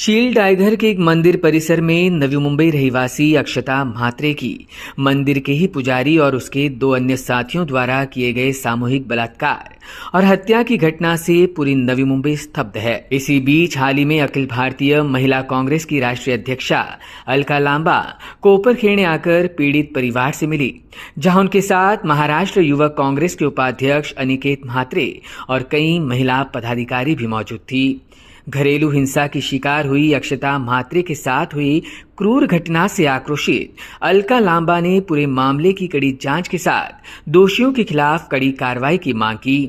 शील टाइगर के एक मंदिर परिसर में नवी मुंबई रहिवासी अक्षता म्हात्रे की मंदिर के ही पुजारी और उसके 2 अन्य साथियों द्वारा किए गए सामूहिक बलात्कार और हत्या की घटना से पूरी नवी मुंबई स्तब्ध है। इसी बीच हाल ही में अखिल भारतीय महिला कांग्रेस की राष्ट्रीय अध्यक्षा अलका लांबा कोपरखेड़े आकर पीड़ित परिवार से मिली, जहां उनके साथ महाराष्ट्र युवक कांग्रेस के उपाध्यक्ष अनिकेत म्हात्रे और कई महिला पदाधिकारी भी मौजूद थी। घरेलू हिंसा की शिकार हुई अक्षता म्हात्रे के साथ हुई क्रूर घटना से आक्रोशित अलका लांबा ने पूरे मामले की कड़ी जांच के साथ दोषियों के खिलाफ कड़ी कार्रवाई की मांग की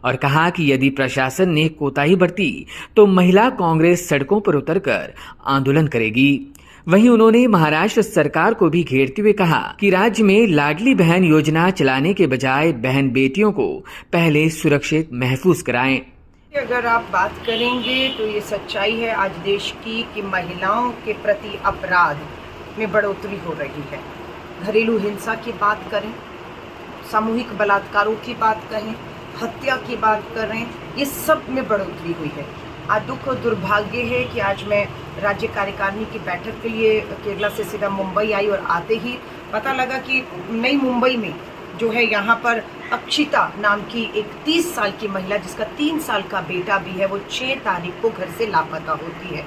और कहा कि यदि प्रशासन ने कोताही बरती तो महिला कांग्रेस सड़कों पर उतरकर आंदोलन करेगी। वहीं उन्होंने महाराष्ट्र सरकार को भी घेरते हुए कहा कि राज्य में लाडली बहन योजना चलाने के बजाय बहन बेटियों को पहले सुरक्षित महफूज कराएं। अगर आप बात करेंगे तो ये सच्चाई है आज देश की कि महिलाओं के प्रति अपराध में बढ़ोतरी हो रही है। घरेलू हिंसा की बात करें, सामूहिक बलात्कारों की बात करें, हत्या की बात करें, ये सब में बढ़ोतरी हुई है। आज दुख और दुर्भाग्य है कि आज मैं राज्य कार्यकारिणी की बैठक के लिए केरला से सीधा मुंबई आई और आते ही पता लगा कि नई मुंबई में जो है यहाँ पर अक्षिता नाम की एक 30 साल की महिला जिसका 3 साल का बेटा भी है, वो 6 तारीख को घर से लापता होती है।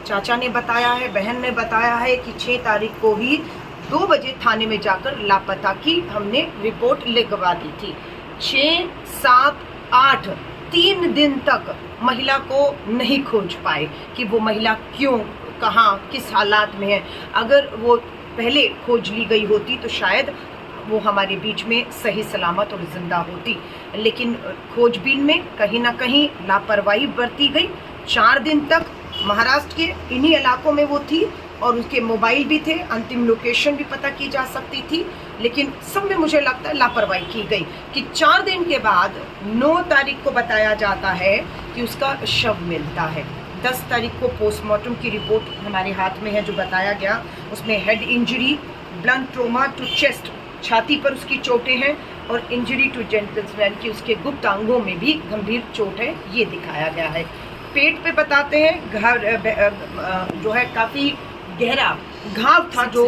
चाचा ने बताया है, बहन ने बताया है कि 6 तारीख को ही 2 बजे थाने में जाकर लापता की हमने रिपोर्ट लिखवा दी थी। 6, 7, 8 3 दिन तक महिला को नहीं खोज पाए कि वो महिला क्यों, कहाँ, किस हालात में है। अगर वो पहले खोज ली गई होती तो शायद वो हमारे बीच में सही सलामत और जिंदा होती, लेकिन खोजबीन में कहीं ना कहीं लापरवाही बरती गई। 4 दिन तक महाराष्ट्र के इन्हीं इलाकों में वो थी और उसके मोबाइल भी थे, अंतिम लोकेशन भी पता की जा सकती थी, लेकिन सब में मुझे लगता है लापरवाही की गई कि 4 दिन के बाद 9 तारीख को बताया जाता है कि उसका शव मिलता है। 10 तारीख को पोस्टमार्टम की रिपोर्ट हमारे हाथ में है जो बताया गया, उसमें head injury, blunt trauma to chest, छाती पर उसकी चोटें हैं और इंजरी टू जेनिटल्स यानी कि उसके गुप्त अंगों में भी गंभीर चोट है, ये दिखाया गया है। पेट पे बताते हैं घर जो है काफ़ी गहरा घाव था जो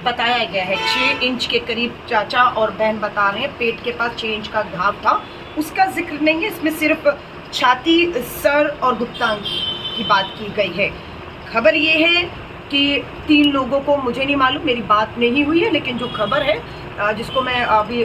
बताया गया है। 6 इंच के करीब चाचा और बहन बता रहे हैं पेट के पास 6 इंच का घाव था, उसका जिक्र नहीं है। इसमें सिर्फ छाती, सर और गुप्तांग की बात की गई है। खबर ये है कि 3 लोगों को, मुझे नहीं मालूम, मेरी बात नहीं हुई है, लेकिन जो खबर है जिसको मैं अभी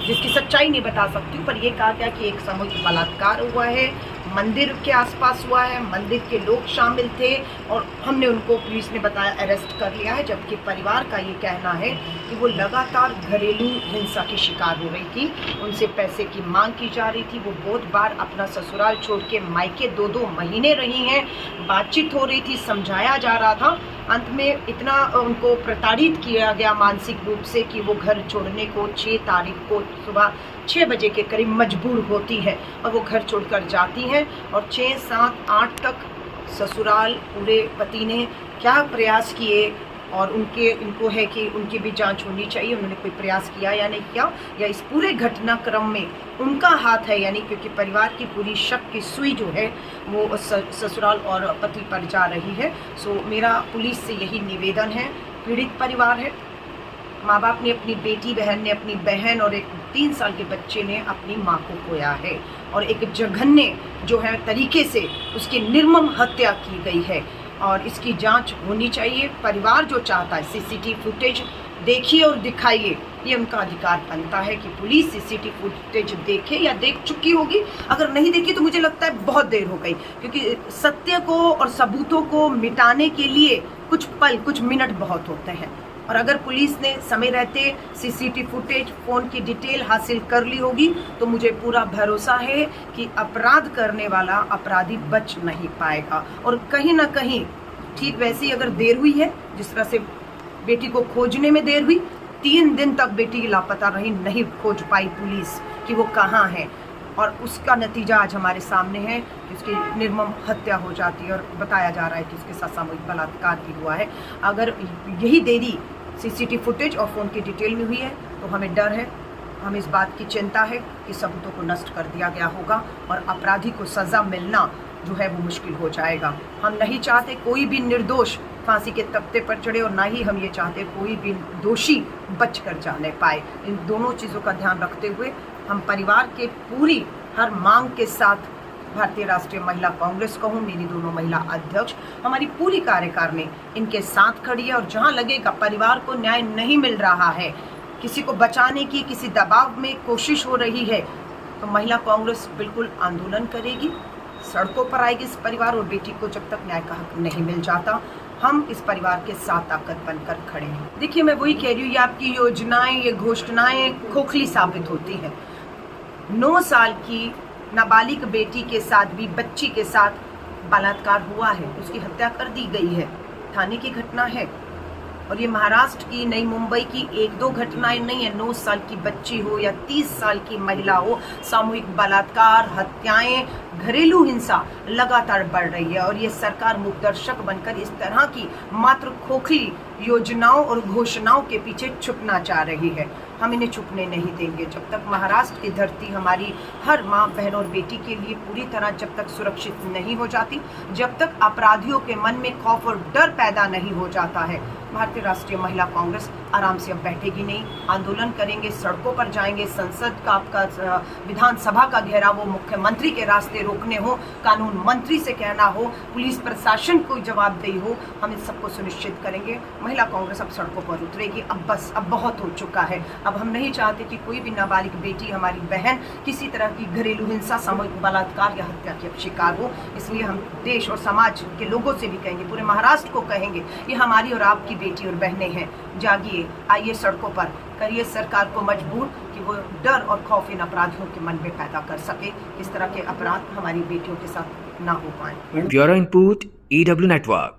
जिसकी सच्चाई नहीं बता सकती, पर यह कहा गया कि एक सामूहिक बलात्कार हुआ है, मंदिर के आसपास हुआ है, मंदिर के लोग शामिल थे और हमने उनको, पुलिस ने बताया, अरेस्ट कर लिया है। जबकि परिवार का ये कहना है कि वो लगातार घरेलू हिंसा की शिकार हो रही थी, उनसे पैसे की मांग की जा रही थी, वो बहुत बार अपना ससुराल छोड़ के मायके 2-2 महीने रही हैं, बातचीत हो रही थी, समझाया जा रहा था। अंत में इतना उनको प्रताड़ित किया गया मानसिक रूप से कि वो घर छोड़ने को 6 तारीख को सुबह 6 बजे के करीब मजबूर होती है और वो घर छोड़कर जाती हैं। और 6, 7, 8 तक ससुराल पूरे पति ने क्या प्रयास किए और इनको है कि उनकी भी जांच होनी चाहिए, उन्होंने कोई प्रयास किया या नहीं किया, या इस पूरे घटनाक्रम में उनका हाथ है, यानी क्योंकि परिवार की पूरी शक की सुई जो है वो ससुराल और पति पर जा रही है। सो मेरा पुलिस से यही निवेदन है, पीड़ित परिवार है, माँ बाप ने अपनी बेटी, बहन ने अपनी बहन और एक 3 साल के बच्चे ने अपनी माँ को खोया है और एक जघन्य जो है तरीके से उसकी निर्मम हत्या की गई है और इसकी जांच होनी चाहिए। परिवार जो चाहता है सीसीटीवी फुटेज देखिए और दिखाइए, ये उनका अधिकार बनता है कि पुलिस सीसीटीवी फुटेज देखे या देख चुकी होगी, अगर नहीं देखी तो मुझे लगता है बहुत देर हो गई, क्योंकि सत्य को और सबूतों को मिटाने के लिए कुछ पल, कुछ मिनट बहुत होते हैं। और अगर पुलिस ने समय रहते सीसीटीवी फुटेज, फ़ोन की डिटेल हासिल कर ली होगी तो मुझे पूरा भरोसा है कि अपराध करने वाला अपराधी बच नहीं पाएगा। और कहीं ना कहीं ठीक वैसे ही अगर देर हुई है, जिस तरह से बेटी को खोजने में देर हुई, 3 दिन तक बेटी लापता रही, नहीं खोज पाई पुलिस कि वो कहाँ है, और उसका नतीजा आज हमारे सामने है कि उसकी निर्मम हत्या हो जाती है और बताया जा रहा है कि उसके साथ सामूहिक बलात्कार भी हुआ है। अगर यही देरी सीसीटीवी फुटेज और फ़ोन की डिटेल में हुई है तो हमें डर है, हमें इस बात की चिंता है कि सबूतों को नष्ट कर दिया गया होगा और अपराधी को सज़ा मिलना जो है वो मुश्किल हो जाएगा। हम नहीं चाहते कोई भी निर्दोष फांसी के तख्ते पर चढ़े और ना ही हम ये चाहते कोई भी दोषी बच कर जाने पाए। इन दोनों चीज़ों का ध्यान रखते हुए हम परिवार के पूरी हर मांग के साथ भारतीय राष्ट्रीय महिला कांग्रेस कहूँ, मेरी दोनों महिला अध्यक्ष, हमारी पूरी कार्यकारिणी इनके साथ खड़ी है। और जहाँ लगेगा परिवार को न्याय नहीं मिल रहा है, किसी को बचाने की किसी दबाव में कोशिश हो रही है, तो महिला कांग्रेस बिल्कुल आंदोलन करेगी, सड़कों पर आएगी इस परिवार और बेटी को जब तक न्याय का हक नहीं मिल जाता। हम इस परिवार के साथ ताकत बनकर खड़े हैं। देखिए, मैं वही कह रही हूँ, ये आपकी योजनाएं, ये घोषणाएं खोखली साबित होती हैं। 9 साल की नाबालिग बेटी के साथ भी, बच्ची के साथ बलात्कार हुआ है, उसकी हत्या कर दी गई है, थाने की घटना है। और ये महाराष्ट्र की, नई मुंबई की 1-2 घटनाएं नहीं है। 9 साल की बच्ची हो या 30 साल की महिला हो, सामूहिक बलात्कार, हत्याएं, घरेलू हिंसा लगातार बढ़ रही है। और ये सरकार मूकदर्शक बनकर इस तरह की मात्र खोखली योजनाओं और घोषणाओं के पीछे छुपना चाह रही है। हम इन्हें छुपने नहीं देंगे। जब तक महाराष्ट्र की धरती हमारी हर माँ, बहन और बेटी के लिए पूरी तरह जब तक सुरक्षित नहीं हो जाती, जब तक अपराधियों के मन में खौफ और डर पैदा नहीं हो जाता है, भारतीय राष्ट्रीय महिला कांग्रेस आराम से अब बैठेगी नहीं। आंदोलन करेंगे, सड़कों पर जाएंगे, संसद का, आपका विधानसभा का घेराव हो, मुख्यमंत्री के रास्ते रोकने हो, कानून मंत्री से कहना हो, पुलिस प्रशासन को जवाबदेही हो, हम इन सबको सुनिश्चित करेंगे। महिला कांग्रेस अब सड़कों पर उतरेगी। अब बस, अब बहुत हो चुका है। अब हम नहीं चाहते कि कोई भी नाबालिग बेटी, हमारी बहन, किसी तरह की घरेलू हिंसा, सामूहिक बलात्कार या हत्या की शिकार हो। इसलिए हम देश और समाज के लोगों से भी कहेंगे, पूरे महाराष्ट्र को कहेंगे, ये हमारी और आपकी बेटी और बहनें हैं। जागिए, आइए सड़कों पर, करिए सरकार को मजबूर कि वो डर और खौफ इन अपराधियों के मन में पैदा कर सके। इस तरह के अपराध हमारी बेटियों के साथ ना हो पाए। Bureau input, EW network.